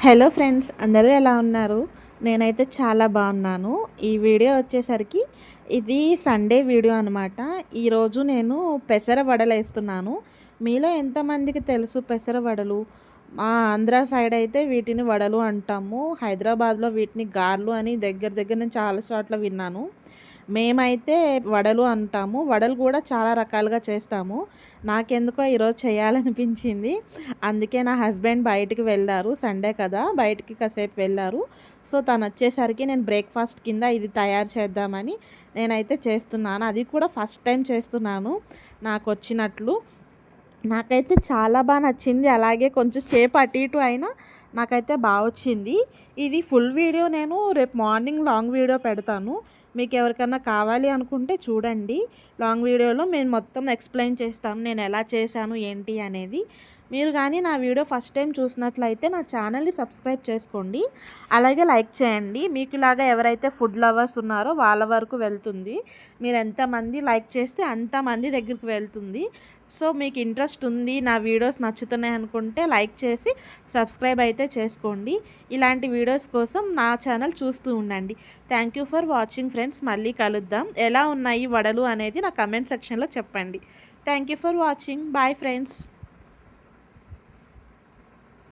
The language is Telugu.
హలో ఫ్రెండ్స్, అందరూ ఎలా ఉన్నారు? నేనైతే చాలా బాగున్నాను. ఈ వీడియో వచ్చేసరికి ఇది సండే వీడియో అనమాట. ఈరోజు నేను పెసర వడలేస్తున్నాను. మీలో ఎంతమందికి తెలుసు పెసర వడలు? మా ఆంధ్ర సైడ్ అయితే వీటిని వడలు అంటాము. హైదరాబాద్లో వీటిని గారెలు అని దగ్గర దగ్గర నేను చాలా చోట్ల విన్నాను. మేమైతే వడలు అంటాము. వడలు కూడా చాలా రకాలుగా చేస్తాము. నాకెందుకో ఈరోజు చేయాలనిపించింది. అందుకే నా హస్బెండ్ బయటికి వెళ్లారు. సండే కదా! బయటికి కాసేపు వెళ్లారు. సో, తనొచ్చేసరికి నేను బ్రేక్‌ఫాస్ట్ కింద ఇది తయారు చేద్దామని నేనైతే చేస్తున్నాను. అది కూడా ఫస్ట్ టైం చేస్తున్నాను నాకొచ్చినట్లు. నాకైతే చాలా నచ్చింది. అలాగే కొంచెం సేపు అటు ఇటు అయినా నాకైతే వచ్చింది. ఇది ఫుల్ వీడియో నేను రేపు మార్నింగ్ లాంగ్ వీడియో పెడతాను. మీకు ఎవరికన్నా కావాలి అనుకుంటే చూడండి. లాంగ్ వీడియోలో నేను మొత్తం ఎక్స్‌ప్లెయిన్ చేస్తాను. నేను ఎలా చేశాను ఏంటి అనేది. మీరు కానీ నా వీడియో ఫస్ట్ టైం చూసినట్లయితే నా ఛానల్‌ని సబ్స్క్రైబ్ చేసుకోండి. అలాగే లైక్ చేయండి. మీకులాగా ఎవరైతే ఫుడ్ లవర్స్ ఉన్నారో వాళ్ళ వరకు వెళ్తుంది. మీరు ఎంతమంది లైక్ చేస్తే అంతమంది దగ్గరికి వెళ్తుంది. సో, మీకు ఇంట్రెస్ట్ ఉంది, నా వీడియోస్ నచ్చుతున్నాయి అనుకుంటే లైక్ చేసి సబ్స్క్రైబ్ అయితే చేసుకోండి. ఇలాంటి వీడియోస్ కోసం నా ఛానల్ చూస్తూ ఉండండి. Thank you for watching friends. మళ్ళీ కలుద్దాం. ఎలా ఉన్నాయి వడలు అనేది నా కమెంట్ సెక్షన్‌లో చెప్పండి. Thank you for watching. Bye friends.